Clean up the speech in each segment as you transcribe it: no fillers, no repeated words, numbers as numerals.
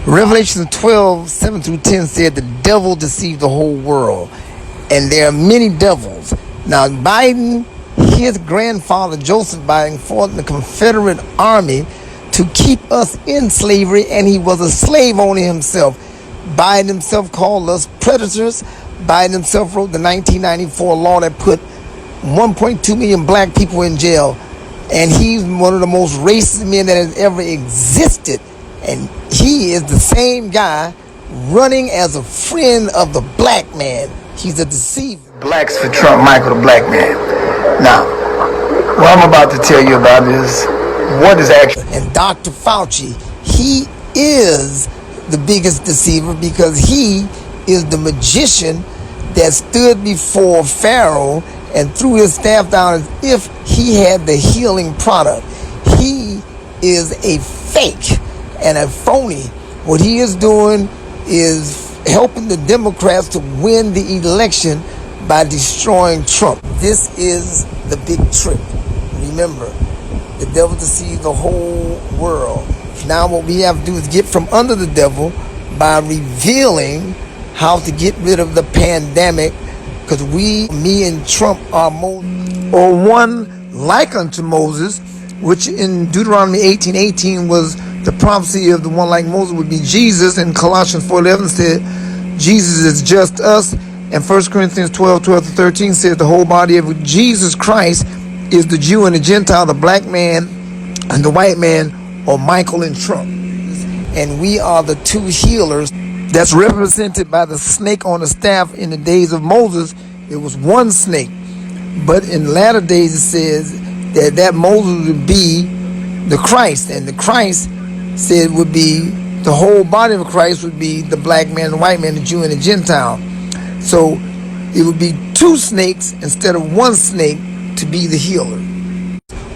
Revelation 12, 7 through 10 said the devil deceived the whole world. And there are many devils. Now, Biden, his grandfather, Joseph Biden, fought in the Confederate Army to keep us in slavery, and he was a slave owner himself. Biden himself called us predators. Biden himself wrote the 1994 law that put 1.2 million black people in jail. And he's one of the most racist men that has ever existed. And he is the same guy running as a friend of the black man. He's a deceiver. Blacks for Trump, Michael the black man. Now, what I'm about to tell you about is what is actually. And Dr. Fauci, he is the biggest deceiver because he is the magician that stood before Pharaoh and threw his staff down as if he had the healing product. He is a fake and a phony. What he is doing is helping the Democrats to win the election by destroying Trump. This is the big trick. Remember, the devil deceived the whole world. Now what we have to do is get from under the devil by revealing how to get rid of the pandemic, because me and Trump are Moses, or one like unto Moses, which in Deuteronomy 18:18 was the prophecy of the one like Moses would be Jesus, and Colossians 4:11 said Jesus is just us, and 1 Corinthians 12:12-13 says the whole body of Jesus Christ is the Jew and the Gentile, the black man and the white man, or Michael and Trump. And we are the two healers that's represented by the snake on the staff. In the days of Moses, it was one snake. But in latter days, it says that Moses would be the Christ. And the Christ said would be, the whole body of Christ would be the black man, the white man, the Jew, and the Gentile. So it would be two snakes instead of one snake to be the healer.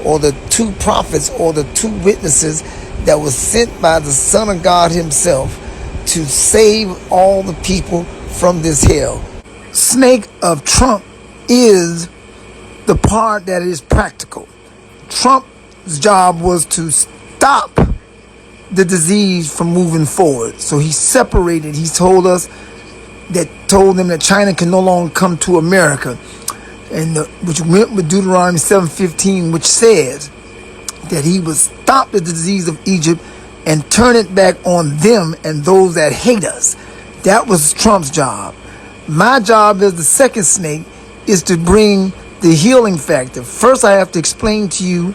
Or the two prophets, or the two witnesses that was sent by the Son of God himself to save all the people from this hell. Snake of Trump is the part that is practical. Trump's job was to stop the disease from moving forward. So he separated. He told them that China can no longer come to America, and which went with Deuteronomy 7:15, which says that he would stop the disease of Egypt and turn it back on them and those that hate us. That was Trump's job. My job as the second snake is to bring the healing factor. First, I have to explain to you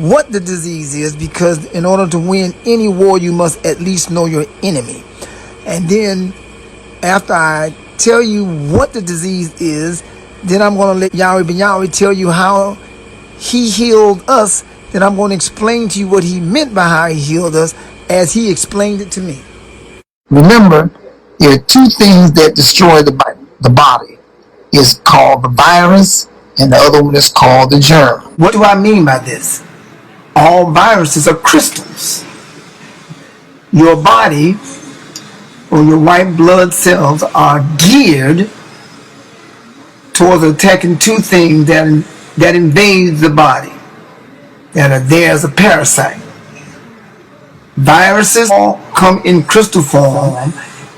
what the disease is, because in order to win any war, you must at least know your enemy. And then after I tell you what the disease is, then I'm going to let Yahweh Ben Yahweh tell you how he healed us. Then I'm going to explain to you what he meant by how he healed us as he explained it to me. Remember, there are two things that destroy the body. It's called the virus, and the other one is called the germ. What do I mean by this? All viruses are crystals. Your body, or your white blood cells, are geared towards attacking two things that invade the body, that are there as a parasite. Viruses all come in crystal form,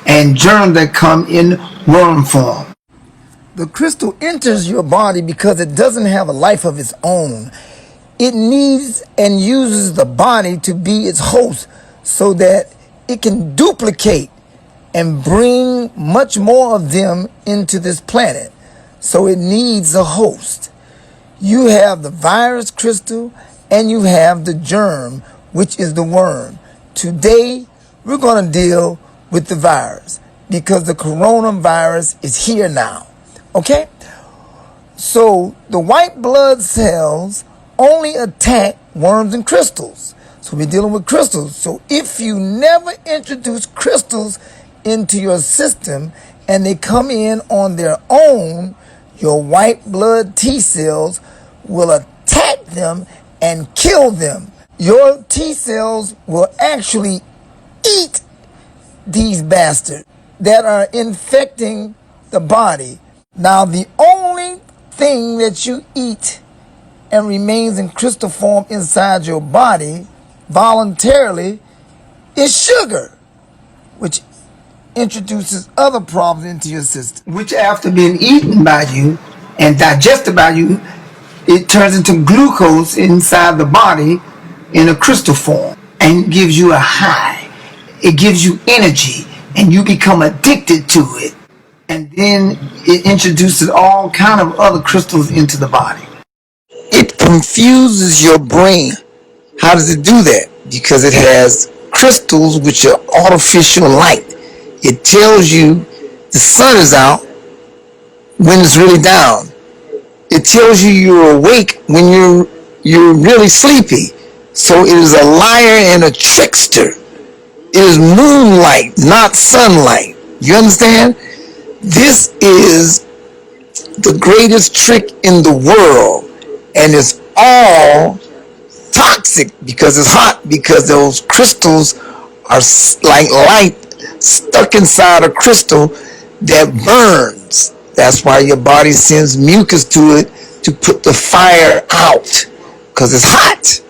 and germs that come in worm form. The crystal enters your body because it doesn't have a life of its own. It needs and uses the body to be its host so that it can duplicate and bring much more of them into this planet. So it needs a host. You have the virus crystal and you have the germ, which is the worm. Today, we're going to deal with the virus because the coronavirus is here now. Okay? So the white blood cells only attack worms and crystals. So we're dealing with crystals. So if you never introduce crystals into your system and they come in on their own, your white blood T cells will attack them and kill them. Your T cells will actually eat these bastards that are infecting the body. Now, the only thing that you eat and remains in crystal form inside your body voluntarily is sugar. which introduces other problems into your system, which after being eaten by you and digested by you, it turns into glucose inside the body in a crystal form and gives you a high. It gives you energy and you become addicted to it. And then it introduces all kind of other crystals into the body. It confuses your brain. How does it do that? Because it has crystals which are artificial light. It tells you the sun is out when it's really down. It tells you you're awake when you're really sleepy. So it is a liar and a trickster. It is moonlight, not sunlight. You understand? This is the greatest trick in the world, and it's all toxic because it's hot, because those crystals are like light stuck inside a crystal that burns. That's why your body sends mucus to it to put the fire out, because it's hot.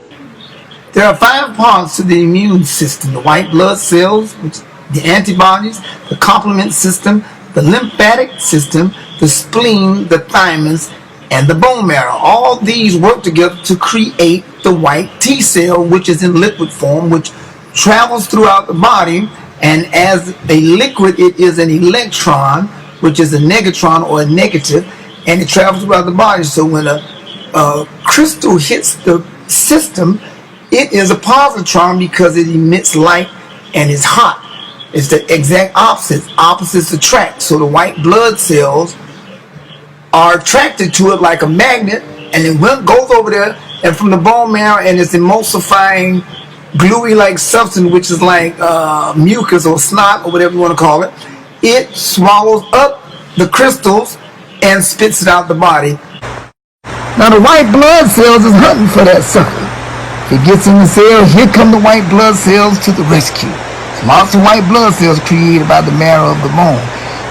There are 5 parts to the immune system: the white blood cells, which the antibodies, the complement system, the lymphatic system, the spleen, the thymus, and the bone marrow. All these work together to create the white T cell, which is in liquid form, which travels throughout the body, and as a liquid it is an electron, which is a negatron or a negative, and it travels throughout the body. So when a crystal hits the system, it is a positron because it emits light and is hot. It's the exact opposite. Opposites attract. So the white blood cells are attracted to it like a magnet, and it goes over there, and from the bone marrow, and it's emulsifying gluey like substance, which is like mucus or snot or whatever you want to call it. It swallows up the crystals and spits it out the body. Now the white blood cells is hunting for that sucker. If it gets in the cell, here come the white blood cells to the rescue. Lots of white blood cells created by the marrow of the bone,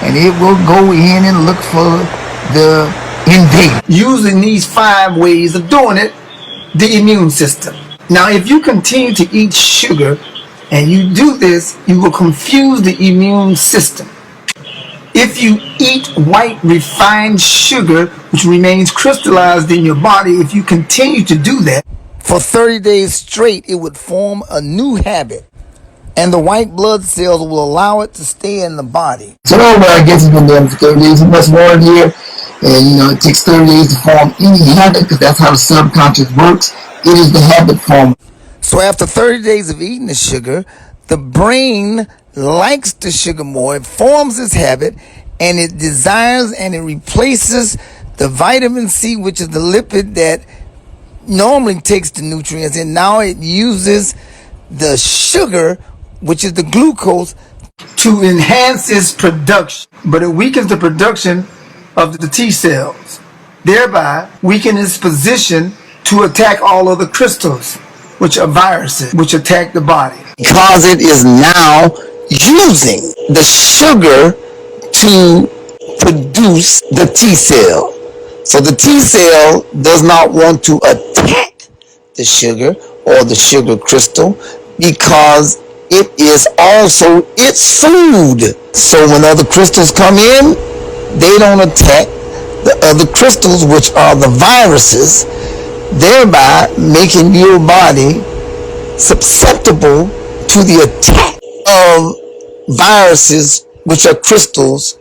and it will go in and look for the invader. Using these 5 ways of doing it, the immune system. Now, if you continue to eat sugar and you do this, you will confuse the immune system. If you eat white refined sugar, which remains crystallized in your body, if you continue to do that for 30 days straight, it would form a new habit, and the white blood cells will allow it to stay in the body. So I guess it's been done for 30 days. You must learn here, and it takes 30 days to form any habit, because that's how the subconscious works. It is the habit form. So after 30 days of eating the sugar, the brain likes the sugar more. It forms this habit, and it desires and it replaces the vitamin C, which is the lipid that normally takes the nutrients, and now it uses the sugar, which is the glucose, to enhance its production. But it weakens the production of the T cells, thereby weakening its position to attack all other crystals, which are viruses, which attack the body. Because it is now using the sugar to produce the T cell. So the T cell does not want to attack the sugar or the sugar crystal, because it is also its food. So when other crystals come in, they don't attack the other crystals, which are the viruses, thereby making your body susceptible to the attack of viruses, which are crystals,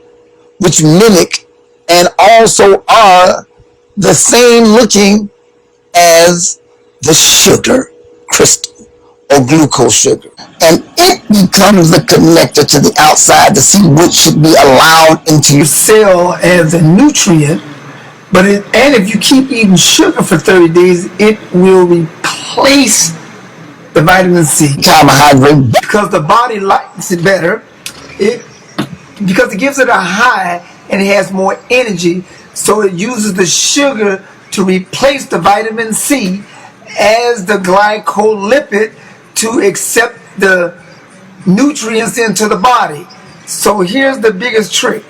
which mimic and also are the same looking as the sugar crystal or glucose sugar. And it becomes the connector to the outside to see what should be allowed into your cell as a nutrient. And if you keep eating sugar for 30 days, it will replace the vitamin C, carbohydrate, because the body likes it better. Because it gives it a high and it has more energy, so it uses the sugar to replace the vitamin C as the glycolipid to accept the nutrients into the body. So here's the biggest trick.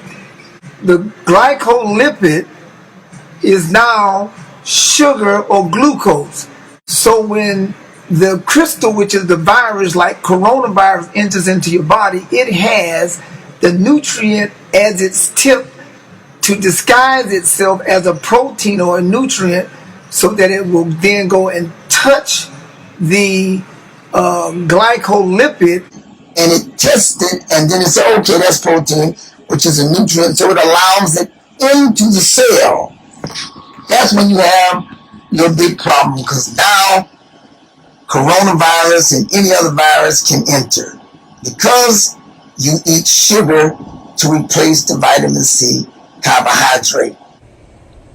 The glycolipid is now sugar or glucose. So when the crystal, which is the virus, like coronavirus enters into your body, it has the nutrient as its tip to disguise itself as a protein or a nutrient so that it will then go and touch the glycolipid, and it tests it, and then it says, okay, that's protein, which is a nutrient, so it allows it into the cell. That's when you have your big problem, because now coronavirus and any other virus can enter because you eat sugar to replace the vitamin C carbohydrate.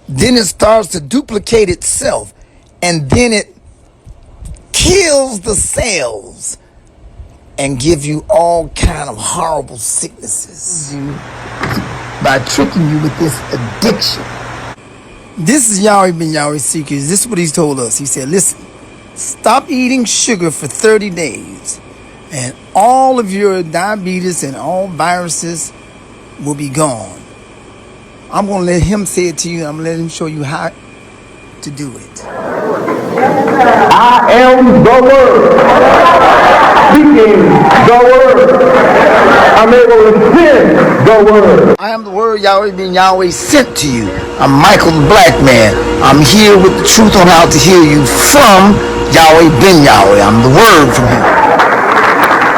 Then it starts to duplicate itself, and then it kills the cells and give you all kind of horrible sicknesses by tricking you with this addiction. This is Yahweh Ben Yahweh Secrets. This is what he's told us. He said, listen, stop eating sugar for 30 days and all of your diabetes and all viruses will be gone. I'm going to let him say it to you. I'm going to let him show you how to do it. I am the Word, speaking the Word. I'm able to send the Word. I am the Word, Yahweh Ben Yahweh sent to you. I'm Michael the Black Man. I'm here with the truth on how to heal you from Yahweh Ben Yahweh. I'm the Word from him.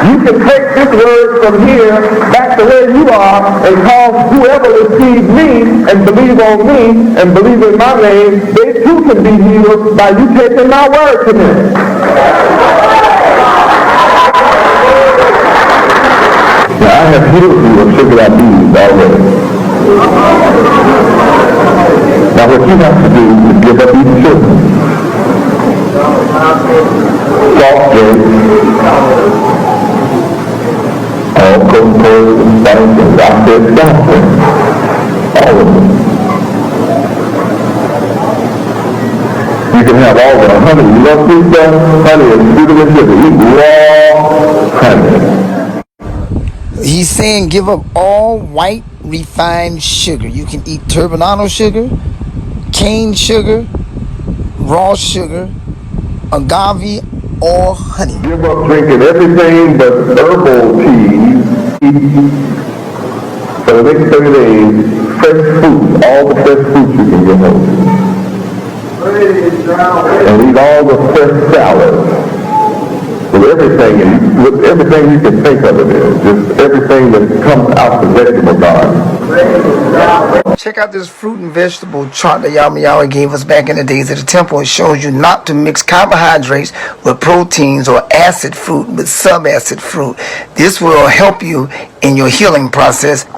You can take this word from here back to where you are and cause whoever receives me and believe on me and believe in my name, they too can be healed by you taking my word to them. Now I have healed you of sugar diabetes already. Now what you have to do is give up eating sugar. Soft drinks, all Coca-Cola and Sprite and Dr. All of them. You can have all the honey. You love sweet stuff? Honey is sweeter than sugar. Eat raw honey. He's saying give up all white refined sugar. You can eat turbinado sugar, cane sugar, raw sugar, agave, or honey. Give up drinking everything but herbal teas. For the next 30 days, fresh fruit, all the fresh fruits you can get hold of. And eat all the fresh salads. With everything you can think of it is. Just everything that comes out the vegetable garden. Check out this fruit and vegetable chart that Yahweh gave us back in the days of the temple. It shows you not to mix carbohydrates with proteins or acid fruit with subacid fruit. This will help you in your healing process. Eat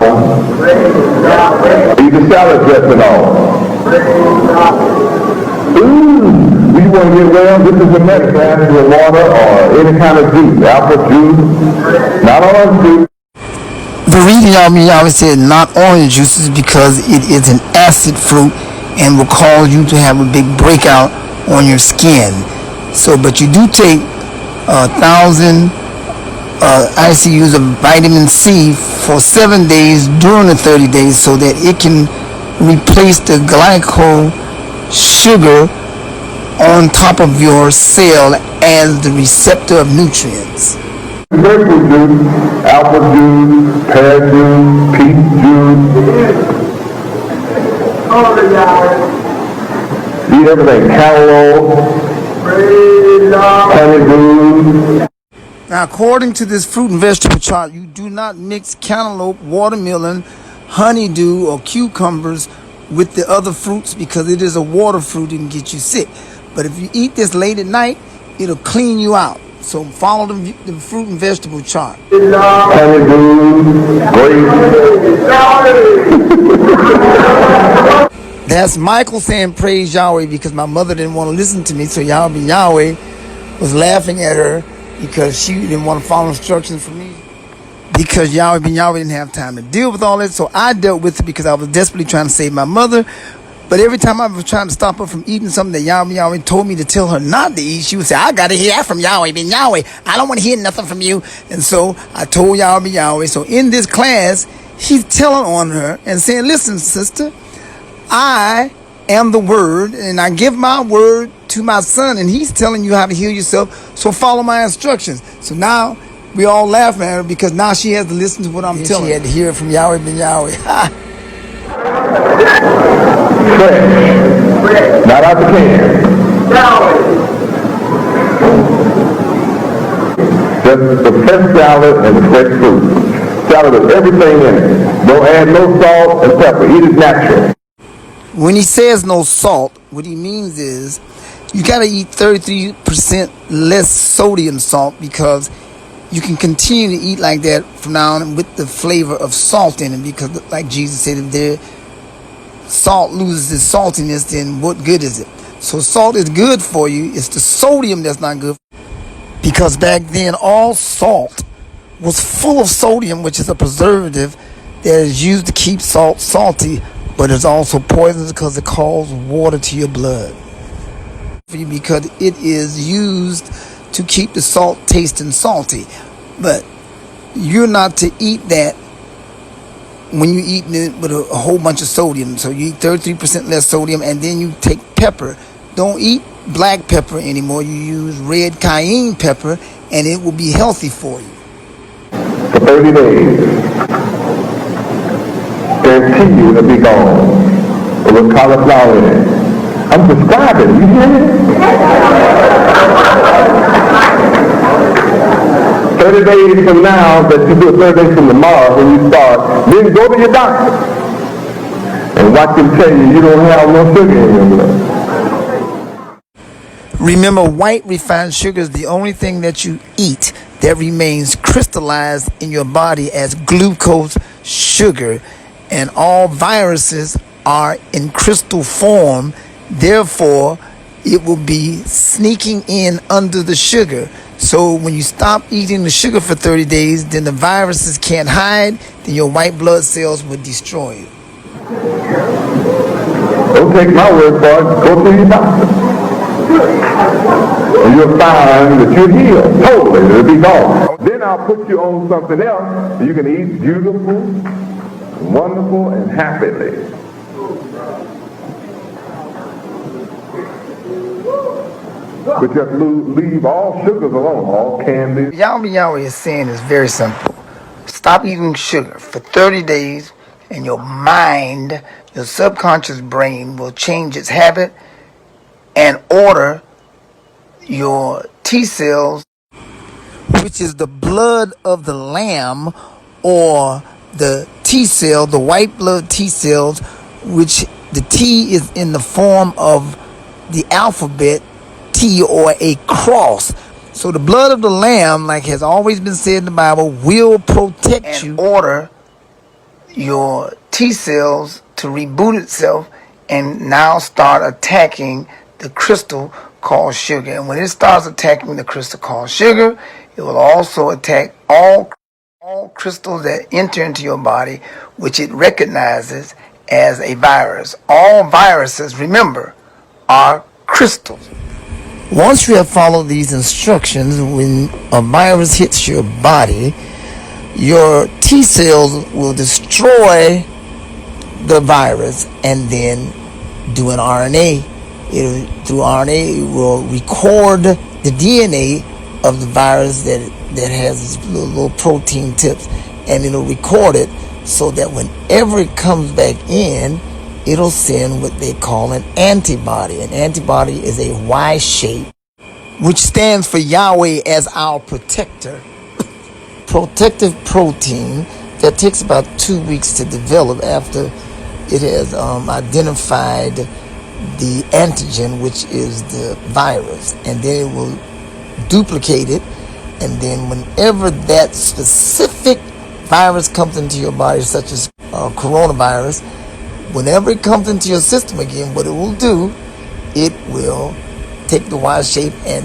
the salad dressing all. You want to get well, this is the next glass of water or any kind of juice, apple juice, not orange juice. The reason Yahweh said not orange juice is because it is an acid fruit and will cause you to have a big breakout on your skin. So, but you do take 1,000 ICUs of vitamin C for 7 days during the 30 days so that it can replace the glycol sugar on top of your cell as the receptor of nutrients. Grapefruit juice, apple juice, pear juice, peach juice. Eat everything, cantaloupe, honeydew. Now, according to this fruit and vegetable chart, you do not mix cantaloupe, watermelon, honeydew, or cucumbers with the other fruits because it is a water fruit and can get you sick. But if you eat this late at night, it'll clean you out. So follow the fruit and vegetable chart. That's Michael saying praise Yahweh because my mother didn't want to listen to me. So Yahweh was laughing at her because she didn't want to follow instructions from me. Because Yahweh didn't have time to deal with all that. So I dealt with it because I was desperately trying to save my mother. But every time I was trying to stop her from eating something that Yahweh told me to tell her not to eat, she would say, I got to hear that from Yahweh. I don't want to hear nothing from you. And so I told Yahweh. So in this class, he's telling on her and saying, listen, sister, I am the Word, and I give my word to my son, and he's telling you how to heal yourself, so follow my instructions. So now we all laughing at her because now she has to listen to what I'm telling her. She had to hear it from Yahweh ben Yahweh. Fresh. Not out the can. Just the fresh salad and the fresh fruit. Salad with everything in it. Don't add no salt and pepper. Eat it natural. When he says no salt, what he means is you got to eat 33% less sodium salt, because you can continue to eat like that from now on with the flavor of salt in it, because like Jesus said, if their salt loses its saltiness, then what good is it? So salt is good for you. It's the sodium that's not good, because back then all salt was full of sodium, which is a preservative that is used to keep salt salty, but it's also poisonous because it causes water to your blood. Because it is used to keep the salt tasting salty. But you're not to eat that when you're eating it with a whole bunch of sodium. So you eat 33% less sodium, and then you take pepper. Don't eat black pepper anymore. You use red cayenne pepper, and it will be healthy for you. For 30 days. Guarantee you it'll be gone. With cauliflower in it. I'm prescribing. You hear me? 30 days from now, that you do it 30 days from tomorrow when you start, then go to your doctor and watch him tell you don't have no sugar in your blood. Remember, white refined sugar is the only thing that you eat that remains crystallized in your body as glucose sugar, and all viruses are in crystal form. Therefore, it will be sneaking in under the sugar. So when you stop eating the sugar for 30 days, then the viruses can't hide, then your white blood cells will destroy you. Don't take my word for it. Go to your doctor. And you'll find that you're healed. Totally. It'll be gone. Then I'll put you on something else so you can eat beautiful, wonderful, and happily. But just leave all sugars alone, all candies. Yahweh is saying is very simple. Stop eating sugar for 30 days, and your mind, your subconscious brain, will change its habit and order your T cells, which is the blood of the lamb, or the T cell, the white blood T cells, which the T is in the form of the alphabet T, or a cross. So the blood of the lamb, like has always been said in the Bible, will protect and you, order your T cells to reboot itself and now start attacking the crystal called sugar. And when it starts attacking the crystal called sugar, it will also attack all crystals that enter into your body, which it recognizes as a virus. All viruses, remember, are crystals. Once you have followed these instructions, when a virus hits your body, your T cells will destroy the virus and then do an RNA. Through RNA, it will record the DNA of the virus that has these little protein tips, and it'll record it so that whenever it comes back in, it'll send what they call an antibody. An antibody is a Y shape, which stands for Yahweh as our protector. Protective protein that takes about 2 weeks to develop after it has identified the antigen, which is the virus, and then it will duplicate it, and then whenever that specific virus comes into your body, such as coronavirus, whenever it comes into your system again, what it will do, it will take the Y shape and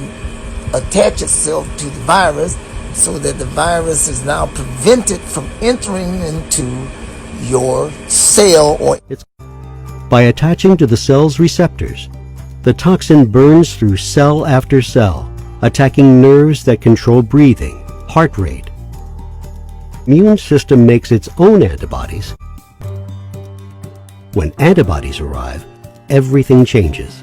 attach itself to the virus, so that the virus is now prevented from entering into your cell. Or by attaching to the cell's receptors, the toxin burns through cell after cell, attacking nerves that control breathing, heart rate. Immune system makes its own antibodies. When antibodies arrive, everything changes.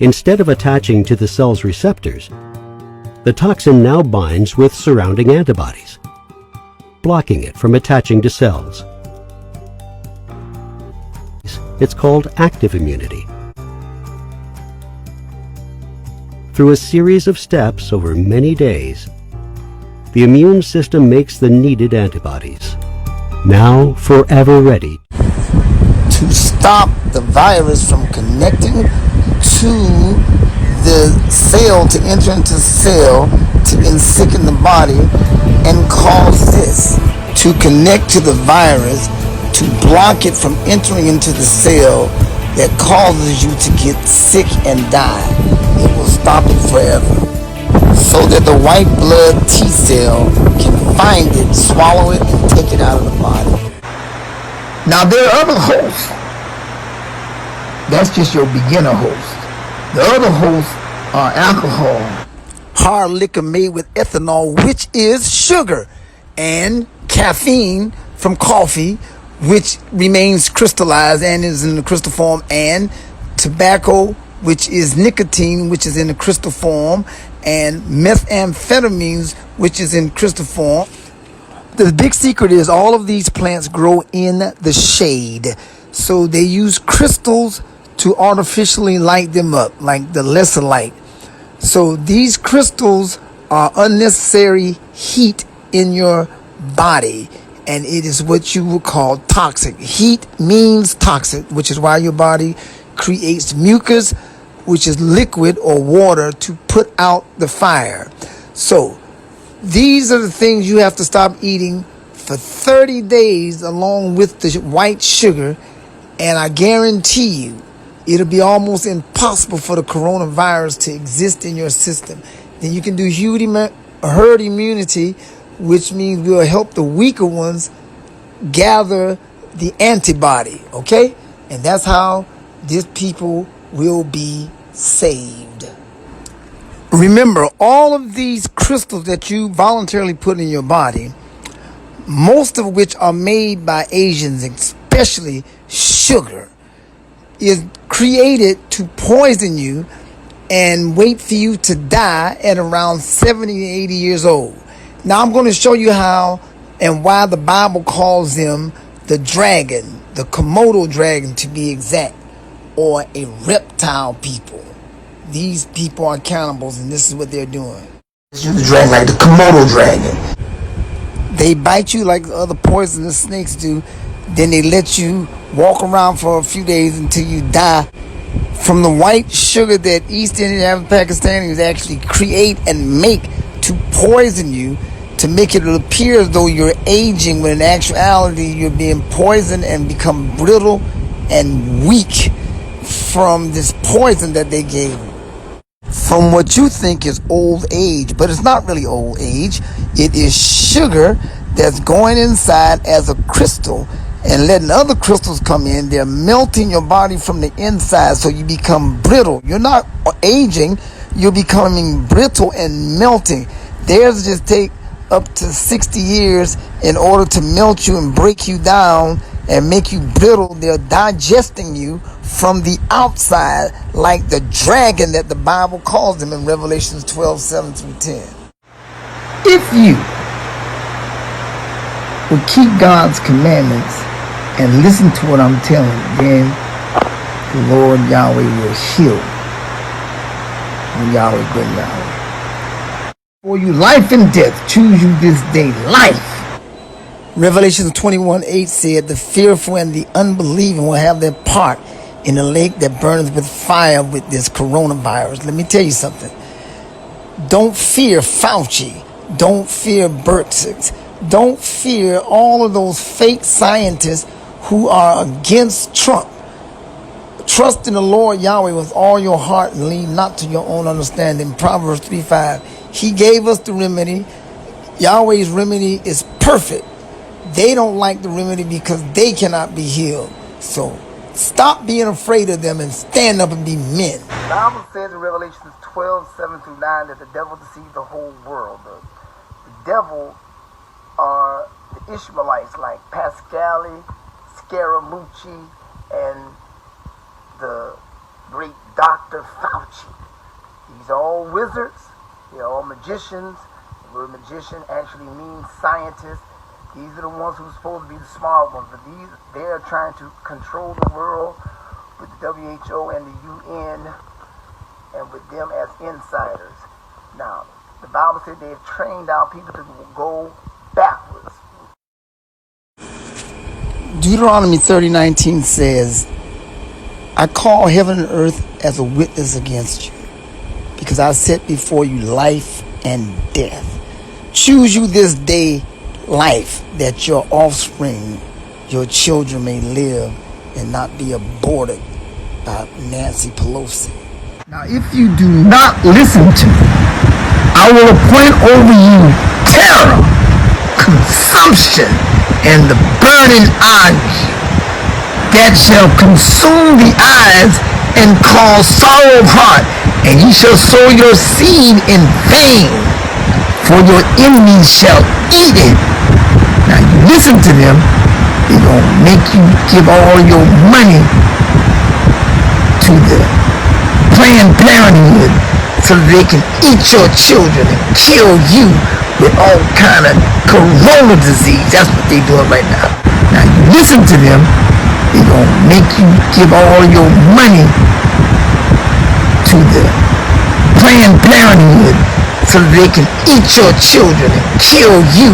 Instead of attaching to the cell's receptors, the toxin now binds with surrounding antibodies, blocking it from attaching to cells. It's called active immunity. Through a series of steps over many days, the immune system makes the needed antibodies, now forever ready to stop the virus from connecting to the cell, to enter into the cell, to ensicken the body and cause this, to connect to the virus, to block it from entering into the cell that causes you to get sick and die. It will stop it forever, so that the white blood T cell can find it, swallow it, and take it out of the body. Now there are other hosts. That's just your beginner host. The other hosts are alcohol, hard liquor made with ethanol, which is sugar, and caffeine from coffee, which remains crystallized and is in the crystal form, and tobacco, which is nicotine, which is in the crystal form, and methamphetamines, which is in crystal form. The big secret is all of these plants grow in the shade. So they use crystals to artificially light them up, like the lesser light. So these crystals are unnecessary heat in your body, and it is what you would call toxic. Heat means toxic, which is why your body creates mucus, which is liquid or water, to put out the fire. So these are the things you have to stop eating for 30 days along with the white sugar, and I guarantee you it'll be almost impossible for the coronavirus to exist in your system. Then you can do herd immunity, which means we'll help the weaker ones gather the antibody, okay? And that's how these people will be saved. Remember, all of these crystals that you voluntarily put in your body, most of which are made by Asians, especially sugar, is created to poison you and wait for you to die at around 70 to 80 years old. Now I'm going to show you how and why the Bible calls them the dragon, the Komodo dragon to be exact, or a reptile people. These people are cannibals, and this is what they're doing. The dragon, like the Komodo dragon. They bite you like the other poisonous snakes do. Then they let you walk around for a few days until you die from the white sugar that East Indian and Pakistanis actually create and make to poison you, to make it appear as though you're aging, when in actuality you're being poisoned and become brittle and weak from this poison that they gave you. From what you think is old age, but it's not really old age. It is sugar that's going inside as a crystal and letting other crystals come in. They're melting your body from the inside, so you become brittle. You're not aging, you're becoming brittle and melting. Theirs just take up to 60 years in order to melt you and break you down and make you brittle. They're digesting you from the outside like the dragon that the Bible calls them in Revelations 12:7-10. If you will keep God's commandments and listen to what I'm telling you, then the Lord Yahweh will heal you. Oh, Yahweh, good Yahweh. For you life and death, choose you this day life. Revelation 21:8 said, the fearful and the unbelieving will have their part in the lake that burns with fire with this coronavirus. Let me tell you something. Don't fear Fauci. Don't fear Birx. Don't fear all of those fake scientists who are against Trump. Trust in the Lord Yahweh with all your heart and lean not to your own understanding. Proverbs 3:5. He gave us the remedy. Yahweh's remedy is perfect. They don't like the remedy because they cannot be healed. So stop being afraid of them and stand up and be men. The Bible says in Revelation 12:7-9 that the devil deceived the whole world. The devil are the Ishmaelites like Pascali, Scaramucci, and the great Dr. Fauci. These are all wizards. They're all magicians. The word magician actually means scientist. These are the ones who are supposed to be the smart ones, but they are trying to control the world with the WHO and the UN, and with them as insiders. Now, the Bible said they've trained our people to go backwards. Deuteronomy 30:19 says, I call heaven and earth as a witness against you, because I set before you life and death. Choose you this day life, that your offspring, your children may live and not be aborted by Nancy Pelosi. Now, if you do not listen to me, I will appoint over you terror, consumption, and the burning ague that shall consume the eyes and cause sorrow of heart, and ye shall sow your seed in vain, for your enemies shall eat it. Now you listen to them, they're going to make you give all your money to the Planned Parenthood so that they can eat your children and kill you with all kind of corona disease. That's what they're doing right now. Now you listen to them, they're going to make you give all your money to the Planned Parenthood so that they can eat your children and kill you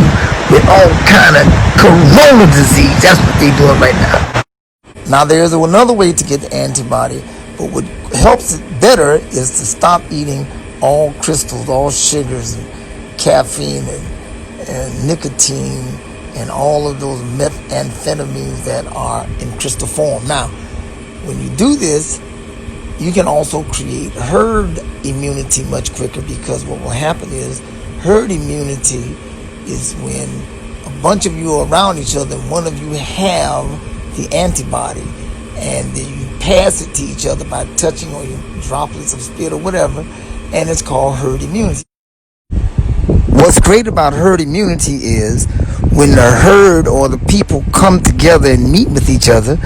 with all kind of corona disease. That's what they're doing right now. Now there's another way to get the antibody, but what helps it better is to stop eating all crystals, all sugars, and caffeine, and nicotine, and all of those methamphetamines that are in crystal form. Now, when you do this, you can also create herd immunity much quicker, because what will happen is herd immunity is when a bunch of you are around each other and one of you have the antibody, and then you pass it to each other by touching or droplets of spit or whatever, and it's called herd immunity. What's great about herd immunity is when the herd or the people come together and meet with each other,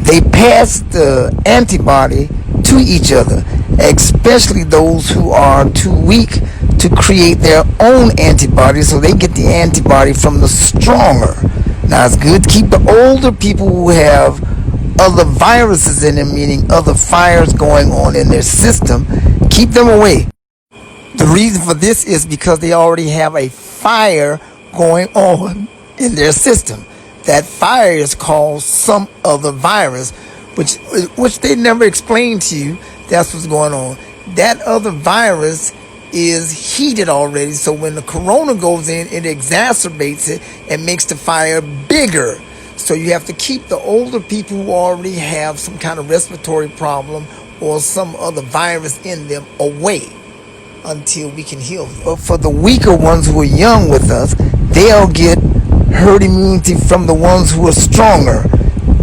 they pass the antibody to each other, especially those who are too weak to create their own antibody, so they get the antibody from the stronger. Now it's good to keep the older people who have other viruses in them, meaning other fires going on in their system, keep them away. The reason for this is because they already have a fire going on in their system. That fire is called some other virus, which they never explained to you. That's what's going on. That other virus is heated already, so when the corona goes in, it exacerbates it and makes the fire bigger. So you have to keep the older people who already have some kind of respiratory problem or some other virus in them away until we can heal them. But for the weaker ones who are young with us, they'll get herd immunity from the ones who are stronger.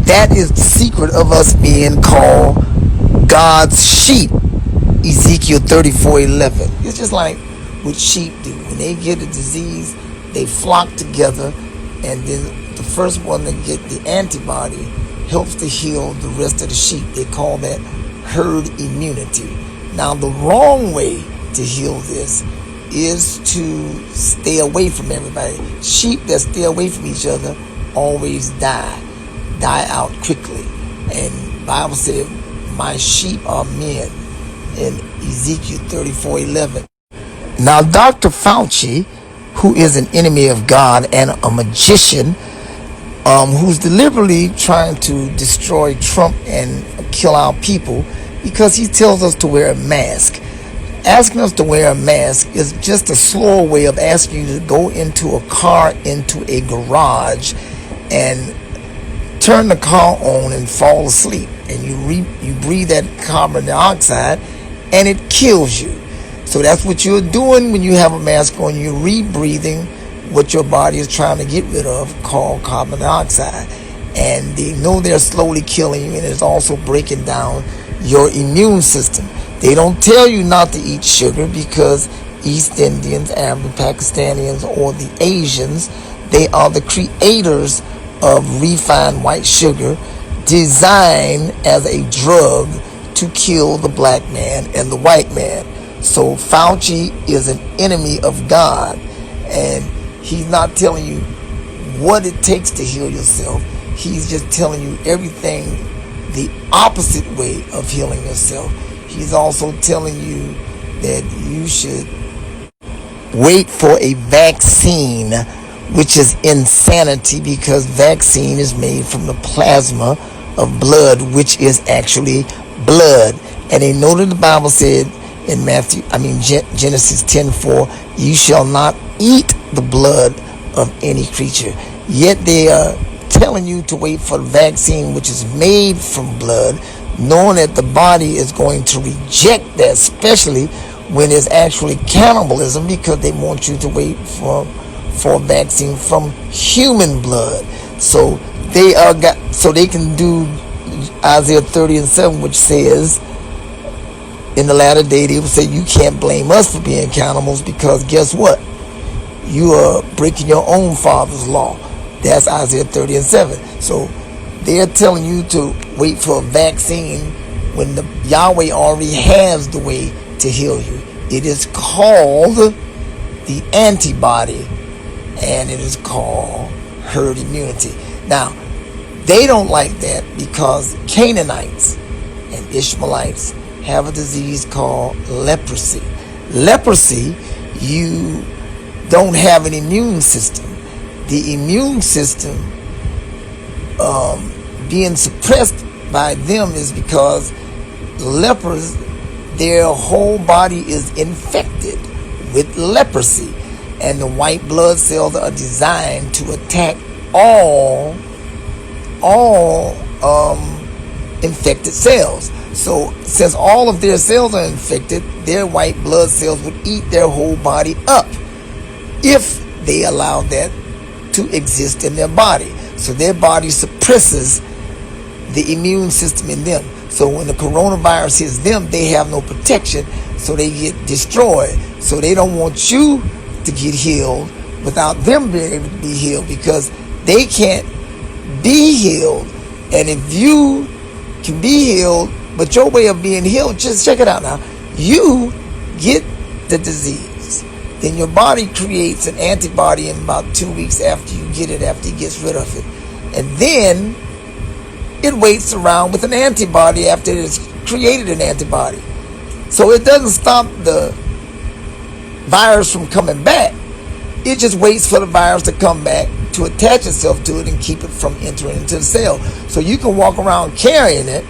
That is the secret of us being called God's sheep. Ezekiel 34:11. It's just like what sheep do. When they get a disease, they flock together, and then the first one to get the antibody helps to heal the rest of the sheep. They call that herd immunity. Now, the wrong way to heal this is to stay away from everybody. Sheep that stay away from each other always die out quickly. And the Bible said, my sheep are men, in Ezekiel 34:11. Now, Dr. Fauci, who is an enemy of God and a magician, who's deliberately trying to destroy Trump and kill our people because he tells us to wear a mask. Asking us to wear a mask is just a slower way of asking you to go into a car, into a garage, and turn the car on and fall asleep. And you breathe that carbon dioxide, and it kills you. So that's what you're doing when you have a mask on. You're rebreathing what your body is trying to get rid of, called carbon dioxide. And they know they're slowly killing you, and it's also breaking down your immune system. They don't tell you not to eat sugar because East Indians, Arab, Pakistanians, or the Asians, they are the creators of refined white sugar, designed as a drug to kill the black man and the white man. So Fauci is an enemy of God, and he's not telling you what it takes to heal yourself. He's just telling you everything the opposite way of healing yourself. He's also telling you that you should wait for a vaccine, which is insanity, because vaccine is made from the plasma of blood, which is actually blood. And they know that the Bible said in Genesis 10:4, you shall not eat the blood of any creature. Yet they are telling you to wait for the vaccine, which is made from blood, knowing that the body is going to reject that, especially when it's actually cannibalism, because they want you to wait for a vaccine from human blood. So they can do Isaiah 30:7, which says, in the latter day, they will say, you can't blame us for being cannibals, because guess what? You are breaking your own father's law. That's Isaiah 30:7. So they're telling you to wait for a vaccine when the Yahweh already has the way to heal you. It is called the antibody, and it is called herd immunity. Now, they don't like that because Canaanites and Ishmaelites have a disease called leprosy. Leprosy, you don't have an immune system. The immune system being suppressed by them is because lepers, their whole body is infected with leprosy, and the white blood cells are designed to attack all infected cells. So since all of their cells are infected, their white blood cells would eat their whole body up if they allow that to exist in their body. So their body suppresses the immune system in them. So when the coronavirus hits them, they have no protection, so they get destroyed. So they don't want you to get healed without them being able to be healed, because they can't be healed. And if you can be healed, but your way of being healed, just check it out now, you get the disease, then your body creates an antibody in about 2 weeks after you get it, after it gets rid of it. And then it waits around with an antibody after it's created an antibody. So it doesn't stop the virus from coming back. It just waits for the virus to come back to attach itself to it and keep it from entering into the cell. So you can walk around carrying it,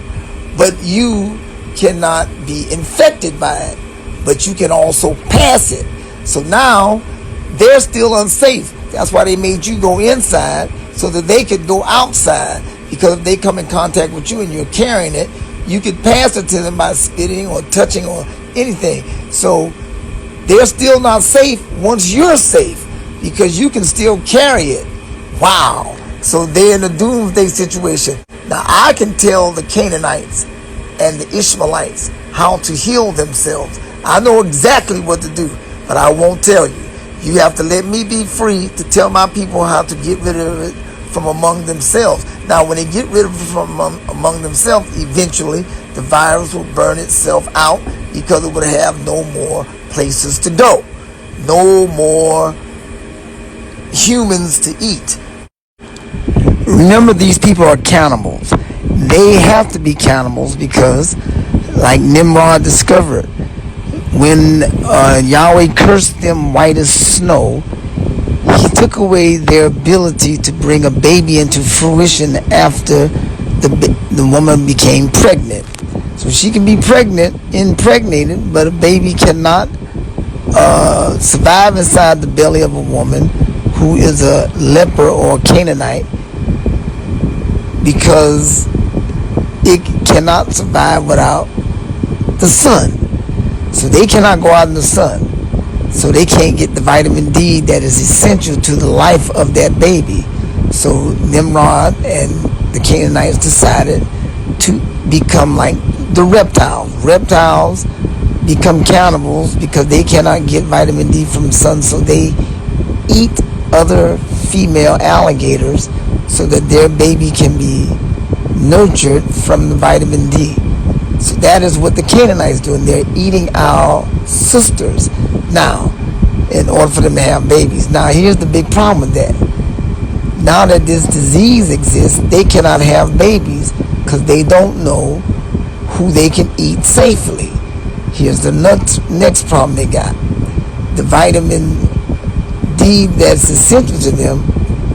but you cannot be infected by it. But you can also pass it. So now they're still unsafe. That's why they made you go inside, so that they could go outside. Because if they come in contact with you and you're carrying it, you could pass it to them by spitting or touching or anything. So they're still not safe once you're safe, because you can still carry it. Wow. So they're in a doomsday situation. Now I can tell the Canaanites and the Ishmaelites how to heal themselves. I know exactly what to do, but I won't tell you. You have to let me be free to tell my people how to get rid of it from among themselves. Now, when they get rid of it from among themselves, eventually the virus will burn itself out, because it would have no more places to go, no more humans to eat. Remember, these people are cannibals. They have to be cannibals because, like Nimrod discovered, when Yahweh cursed them white as snow, he took away their ability to bring a baby into fruition after the woman became pregnant. So she can be impregnated, but a baby cannot survive inside the belly of a woman who is a leper or a Canaanite, because it cannot survive without the sun. So they cannot go out in the sun. So they can't get the vitamin D that is essential to the life of that baby. So Nimrod and the Canaanites decided to become like the reptiles. Reptiles become cannibals because they cannot get vitamin D from the sun, so they eat other female alligators so that their baby can be nurtured from the vitamin D. So that is what the Canaanites doing. They're eating our sisters now in order for them to have babies. Now here's the big problem with that. Now that this disease exists, they cannot have babies because they don't know who they can eat safely. Here's the next problem they got. The vitamin D that's essential to them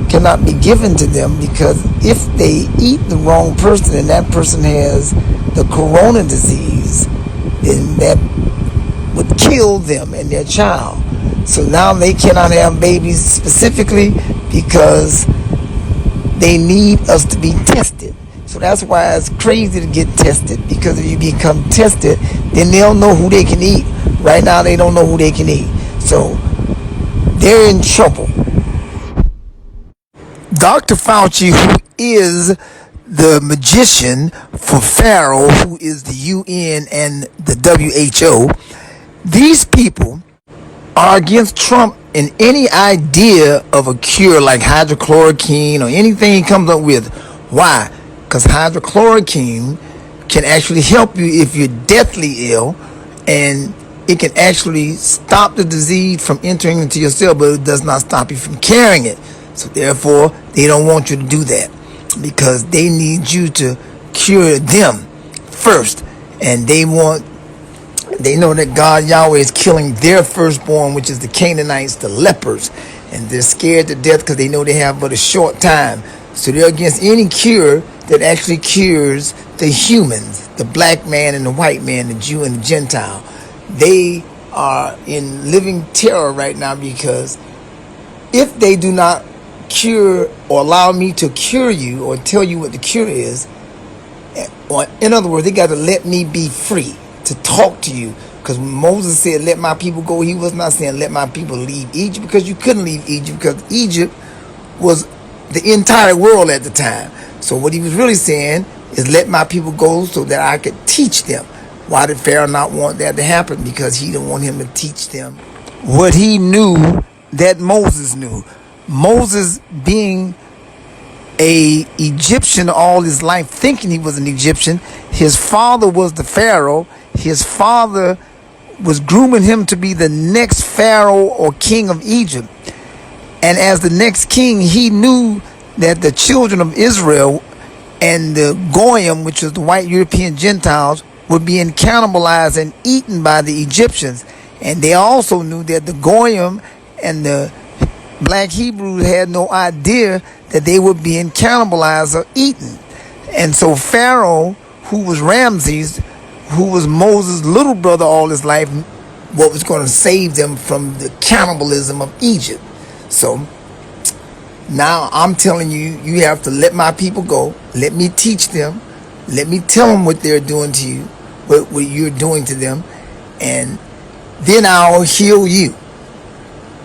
cannot be given to them, because if they eat the wrong person and that person has the corona disease, then that would kill them and their child. So now they cannot have babies specifically because they need us to be tested. So that's why it's crazy to get tested, because if you become tested, then they'll know who they can eat. Right now they don't know who they can eat. So they're in trouble. Dr. Fauci, who is the magician for Pharaoh, who is the UN and the WHO, these people are against Trump in any idea of a cure like hydrochloroquine or anything he comes up with. Why? Because hydrochloroquine can actually help you if you're deathly ill, and it can actually stop the disease from entering into your cell, but it does not stop you from carrying it. So therefore, they don't want you to do that, because they need you to cure them first. And they know that God Yahweh is killing their firstborn, which is the Canaanites, the lepers. And they're scared to death because they know they have but a short time. So they're against any cure that actually cures the humans, the black man and the white man, the Jew and the Gentile. They are in living terror right now, because if they do not cure or allow me to cure you or tell you what the cure is, or in other words, they got to let me be free to talk to you. Because when Moses said, let my people go, he was not saying let my people leave Egypt, because you couldn't leave Egypt, because Egypt was the entire world at the time. So what he was really saying is let my people go so that I could teach them. Why did Pharaoh not want that to happen? Because he didn't want him to teach them what he knew that Moses knew. Moses, being a Egyptian all his life, thinking he was an Egyptian, his father was the Pharaoh. His father was grooming him to be the next Pharaoh or king of Egypt. And as the next king, he knew that the children of Israel and the Goyim, which is the white European Gentiles, were being cannibalized and eaten by the Egyptians. And they also knew that the Goyim and the black Hebrews had no idea that they were being cannibalized or eaten. And so Pharaoh, who was Ramses, who was Moses' little brother all his life, what was going to save them from the cannibalism of Egypt. So now I'm telling you, you have to let my people go. Let me teach them. Let me tell them what they're doing to you, what you're doing to them, and then I'll heal you.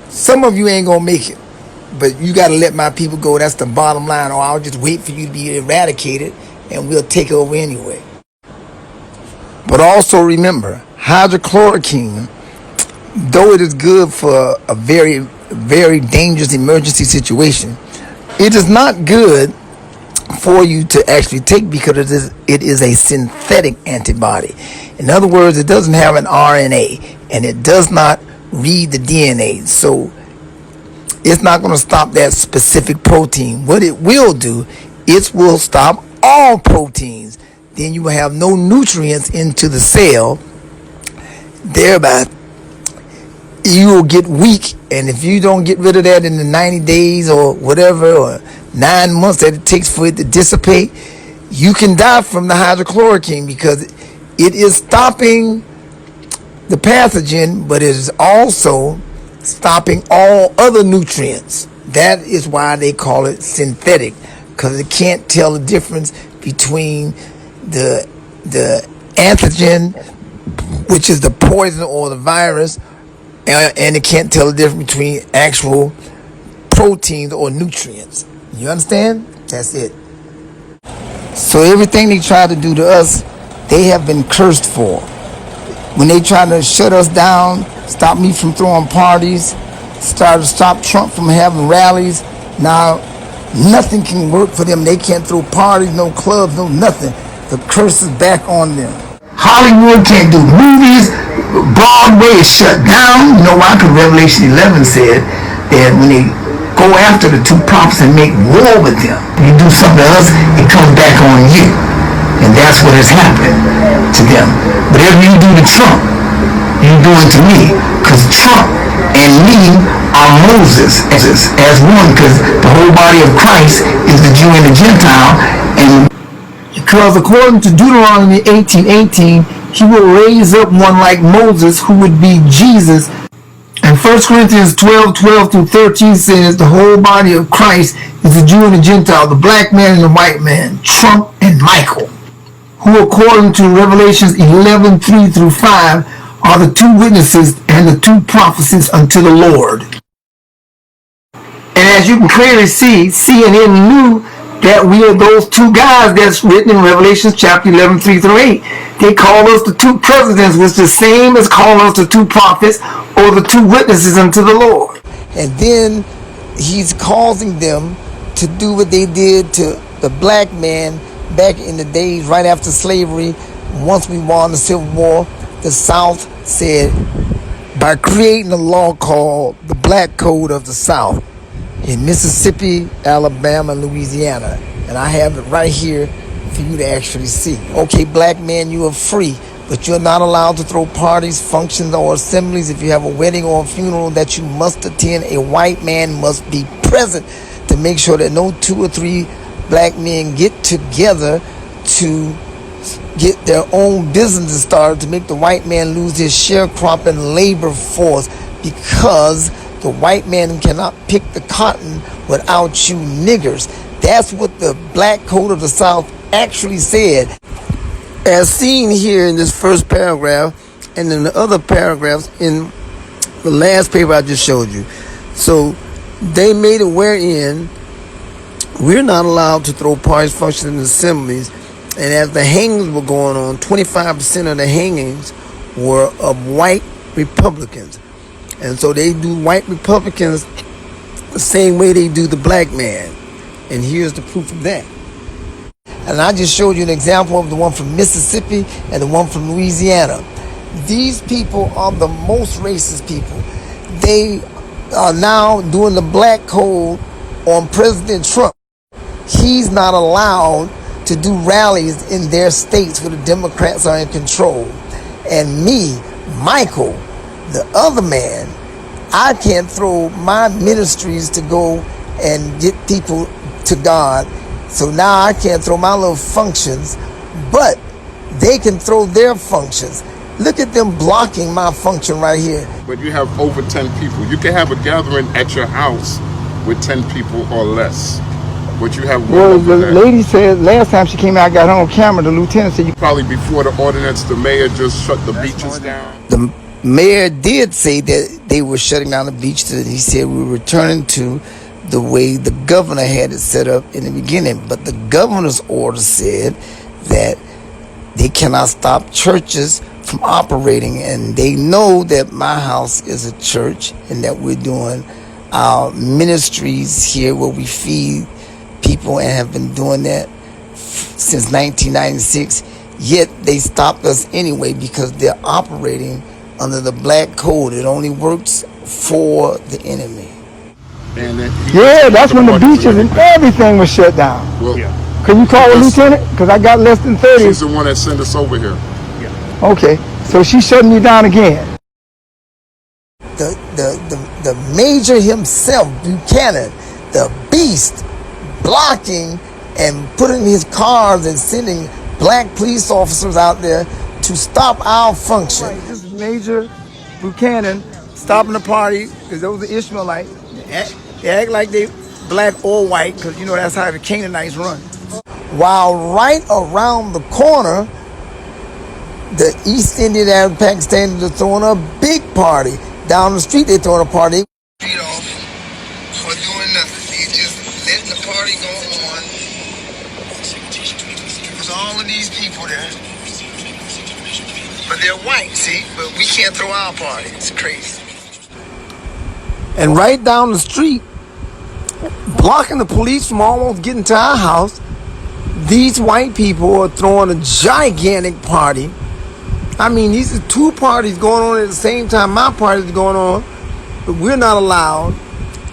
Some of you ain't gonna make it, but you gotta let my people go. That's the bottom line, or I'll just wait for you to be eradicated and we'll take over anyway. But also remember, hydrochloroquine, though it is good for a very, very dangerous emergency situation, it is not good for you to actually take, because it is a synthetic antibody. In other words, it doesn't have an RNA, and it does not read the DNA. So it's not going to stop that specific protein. What it will do, it will stop all proteins. Then you will have no nutrients into the cell. Thereby, you will get weak. And if you don't get rid of that in the 90 days or whatever, or 9 months that it takes for it to dissipate, you can die from the hydrochloroquine, because it is stopping the pathogen, but it is also stopping all other nutrients. That is why they call it synthetic, because it can't tell the difference between the antigen, which is the poison or the virus, and it can't tell the difference between actual proteins or nutrients. You understand? That's it. So everything they try to do to us, they have been cursed for. When they try to shut us down, stop me from throwing parties, stop Trump from having rallies, now nothing can work for them. They can't throw parties, no clubs, no nothing. The curse is back on them. Hollywood can't do movies. Broadway is shut down. You know why? Because Revelation 11 said that when they go after the two prophets and make war with them, you do something to us, it comes back on you. And that's what has happened to them. Whatever you do to Trump, you doing to me. Because Trump and me are Moses as one, because the whole body of Christ is the Jew and the Gentile. And because according to Deuteronomy 18:18, he will raise up one like Moses who would be Jesus. And 1 Corinthians 12:12 through 13 says the whole body of Christ is the Jew and the Gentile, the black man and the white man, Trump and Michael, who according to Revelations 11:3 through 5 are the two witnesses and the two prophecies unto the Lord. And as you can clearly see, CNN knew that we are those two guys that's written in Revelation chapter 11:3 through 8. They call us the two presidents, which is the same as calling us the two prophets or the two witnesses unto the Lord. And then he's causing them to do what they did to the black man back in the days right after slavery. Once we won the Civil War, the South said, by creating a law called the Black Code of the South in Mississippi, Alabama, and Louisiana. And I have it right here for you to actually see. Okay, black man, you are free, but you're not allowed to throw parties, functions, or assemblies. If you have a wedding or a funeral that you must attend, a white man must be present to make sure that no 2 or 3 black men get together to get their own businesses started to make the white man lose his sharecropping labor force, because the white man cannot pick the cotton without you niggers. That's what the Black Code of the South actually said. As seen here in this first paragraph and in the other paragraphs in the last paper I just showed you. So they made it wherein we're not allowed to throw parties, functions, and assemblies. And as the hangings were going on, 25% of the hangings were of white Republicans. And so they do white Republicans the same way they do the black man. And here's the proof of that. And I just showed you an example of the one from Mississippi and the one from Louisiana. These people are the most racist people. They are now doing the black code on President Trump. He's not allowed to do rallies in their states where the Democrats are in control. And me, Michael, the other man, I can't throw my ministries to go and get people to God. So now I can't throw my little functions, but they can throw their functions. Look at them blocking my function right here. But you have over 10 people. You can have a gathering at your house with 10 people or less. But you have well, the lady said last time she came out, I got her on camera, the lieutenant said you probably before the ordinance, the mayor just shut the beaches down. The mayor did say that they were shutting down the beach. He said we were returning to the way the governor had it set up in the beginning. But the governor's order said that they cannot stop churches from operating, and they know that my house is a church and that we're doing our ministries here where we feed people and have been doing that since 1996. Yet they stopped us anyway because they're operating under the black code. It only works for the enemy. And yeah, that's when the beaches and everything was shut down. Well, can you call a lieutenant? Because I got less than 30. She's the one that sent us over here. Okay, so she's shutting you down again. The major himself, Buchanan, the beast, blocking and putting his cars and sending black police officers out there to stop our function. Right, this is Major Buchanan stopping the party because those are Ishmaelites. They act like they black or white because you know that's how the Canaanites run. While right around the corner, the East Indian and Pakistanis are throwing a big party. Down the street, they're throwing a party. Street off or doing nothing. They just letting the party go on. There's all of these people there. But they're white, see? But we can't throw our party. It's crazy. And right down the street, blocking the police from almost getting to our house, these white people are throwing a gigantic party I mean, these are two parties going on at the same time. My party is going on, but we're not allowed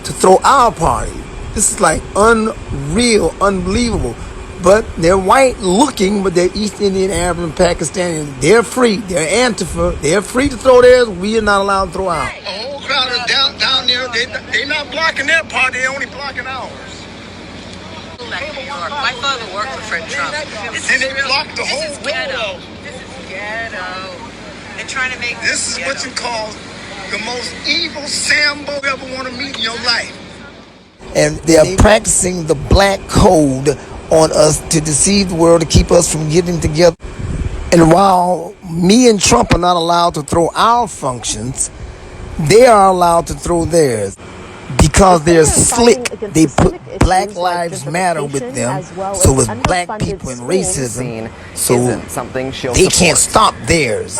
to throw our party. This is like unreal, unbelievable. But they're white looking, but they're East Indian, Arab, and Pakistani. They're free. They're Antifa. They're free to throw theirs. We are not allowed to throw ours. A whole crowd is down there. They're not blocking their party. They're only blocking ours. Like New York. My father worked for Fred Trump. And they blocked the whole ghetto. This is ghetto. They're trying to make this is ghetto. what you call the most evil Sambo you ever want to meet in your life. And they're practicing the black code on us to deceive the world, to keep us from getting together. And while me and Trump are not allowed to throw our functions, they are allowed to throw theirs. Because they're slick, they put Black Lives Matter with them, so with black people and racism, so they can't stop theirs.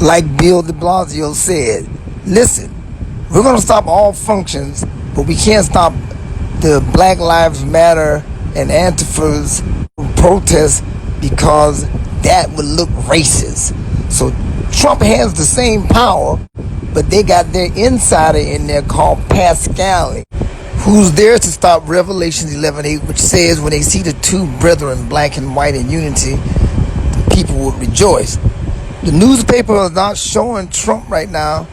Like Bill de Blasio said, listen, we're going to stop all functions, but we can't stop the Black Lives Matter and Antifa's protests because that would look racist. So Trump has the same power, but they got their insider in there called Pascal, who's there to stop Revelations 11:8, which says when they see the two brethren, black and white, in unity, the people will rejoice. The newspaper is not showing Trump right now,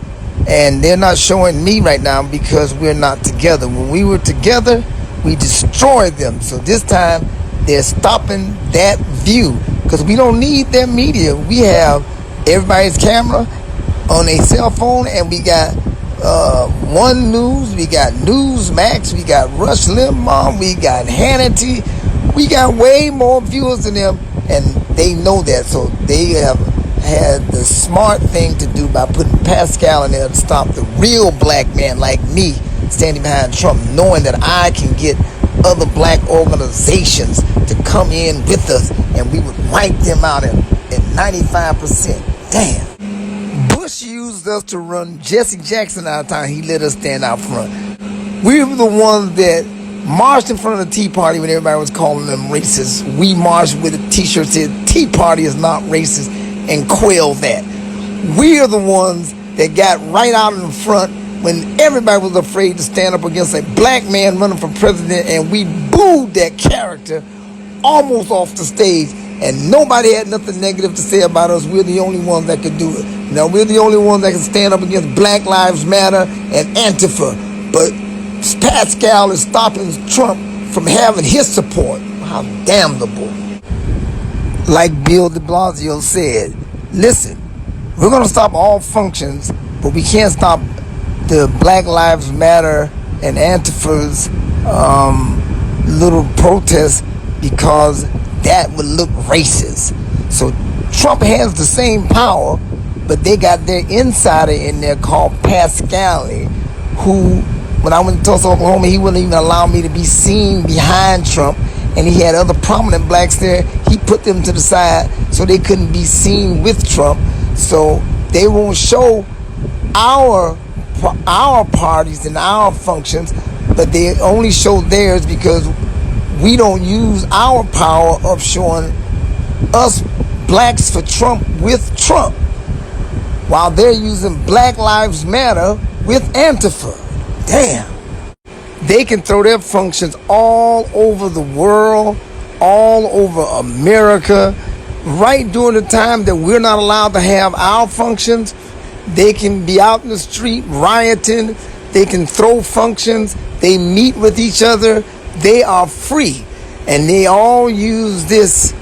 and they're not showing me right now because we're not together. When we were together, we destroyed them. So this time, they're stopping that view because we don't need their media. We have everybody's camera on a cell phone, and we got One News, we got Newsmax, we got Rush Limbaugh, we got Hannity. We got way more viewers than them, and they know that. So they have had the smart thing to do by putting Pascal in there to stop the real black man like me standing behind Trump, knowing that I can get other black organizations to come in with us, and we would wipe them out at 95%. Damn. Bush used us to run Jesse Jackson out of town. He let us stand out front. We were the ones that marched in front of the Tea Party when everybody was calling them racist. We marched with a t-shirt that said Tea Party is not racist and quelled that. We are the ones that got right out in the front when everybody was afraid to stand up against a black man running for president, and we booed that character almost off the stage, and nobody had nothing negative to say about us. We're the only ones that could do it. Now, we're the only ones that can stand up against Black Lives Matter and Antifa, but Pascal is stopping Trump from having his support. How damnable. Like Bill de Blasio said, listen, we're going to stop all functions, but we can't stop the Black Lives Matter and Antifa's little protests because that would look racist. So Trump has the same power, but they got their insider in there called Pascal, who, when I went to Tulsa, Oklahoma, he wouldn't even allow me to be seen behind Trump, and he had other prominent blacks there. He put them to the side so they couldn't be seen with Trump. So they won't show our parties and our functions, but they only show theirs because we don't use our power of showing us blacks for Trump with Trump, while they're using Black Lives Matter with Antifa. Damn. They can throw their functions all over the world, all over America, right during the time that we're not allowed to have our functions. They can be out in the street rioting. They can throw functions. They meet with each other. They are free. And they all use this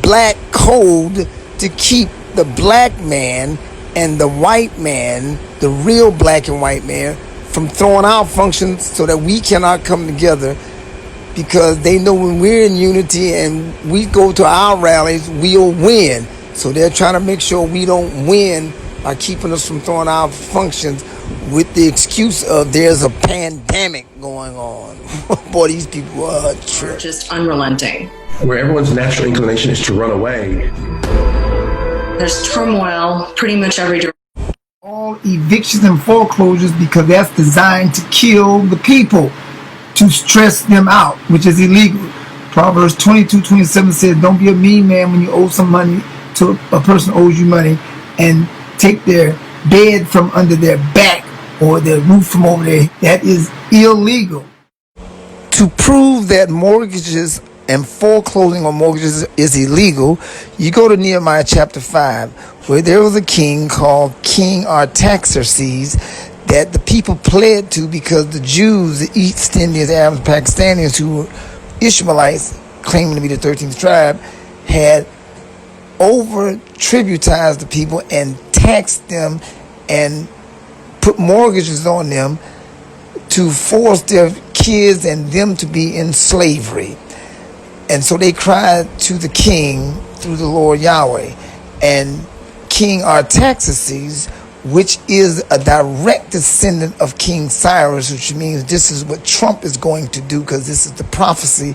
black code to keep the black man and the white man, the real black and white man, from throwing out functions so that we cannot come together, because they know when we're in unity and we go to our rallies, we'll win. So they're trying to make sure we don't win by keeping us from throwing out functions with the excuse of there's a pandemic going on. Boy, these people are just unrelenting. Where everyone's natural inclination is to run away. There's turmoil pretty much every direction. All evictions and foreclosures, because that's designed to kill the people, to stress them out, which is illegal. Proverbs 22:27 says, don't be a mean man when you owe some money. to a person owes you money and take their bed from under their back or their roof from over there. That is illegal. To prove that mortgages and foreclosing on mortgages is illegal, you go to Nehemiah chapter 5, where there was a king called King Artaxerxes that the people pled to because the Jews, the East Indians, Arabs, Pakistanis, who were Ishmaelites, claiming to be the 13th tribe, had over-tributized the people and taxed them and put mortgages on them to force their kids and them to be in slavery. And so they cried to the king through the Lord Yahweh. And King Artaxerxes, which is a direct descendant of King Cyrus, which means this is what Trump is going to do, because this is the prophecy,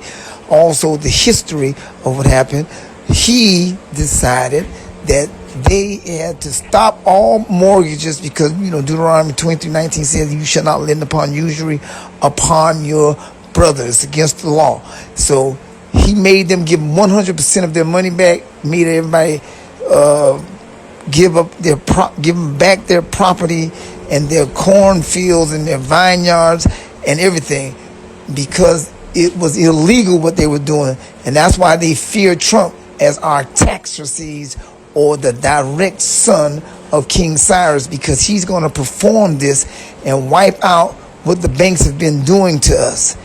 also the history of what happened. He decided that they had to stop all mortgages because, Deuteronomy 23:19 says you shall not lend upon usury upon your brothers against the law. So he made them give 100% of their money back, made everybody give them back their property and their cornfields and their vineyards and everything, because it was illegal what they were doing. And that's why they feared Trump as Artaxerxes, or the direct son of King Cyrus, because he's going to perform this and wipe out what the banks have been doing to us.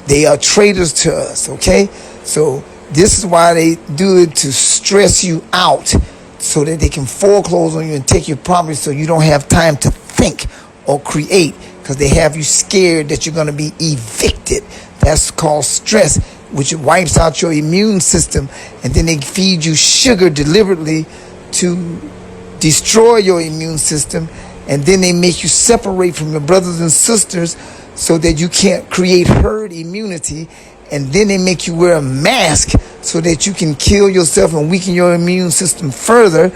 They are traitors to us, okay? So this is why they do it, to stress you out so that they can foreclose on you and take your property so you don't have time to think or create, because they have you scared that you're going to be evicted. That's called stress, which wipes out your immune system, and then they feed you sugar deliberately to destroy your immune system, and then they make you separate from your brothers and sisters so that you can't create herd immunity, and then they make you wear a mask so that you can kill yourself and weaken your immune system further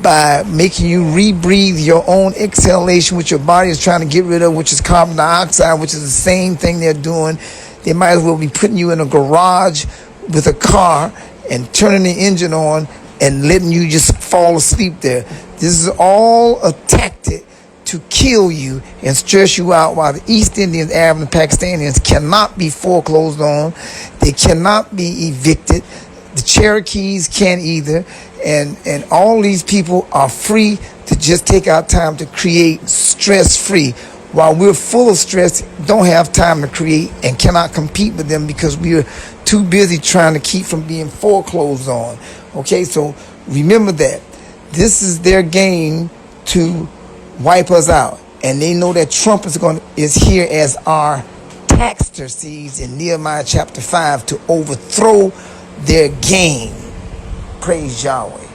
by making you rebreathe your own exhalation, which your body is trying to get rid of, which is carbon dioxide, which is the same thing they're doing. They might as well be putting you in a garage with a car and turning the engine on and letting you just fall asleep there. This is all a tactic to kill you and stress you out, while the East Indians, Arabs, and Pakistanis cannot be foreclosed on. They cannot be evicted. The Cherokees can't either. And all these people are free to just take our time to create stress-free, while we're full of stress, don't have time to create, and cannot compete with them because we're too busy trying to keep from being foreclosed on. Okay, so remember that. This is their game to wipe us out. And they know that Trump is here as our Artaxerxes in Nehemiah chapter 5 to overthrow their game. Praise Yahweh.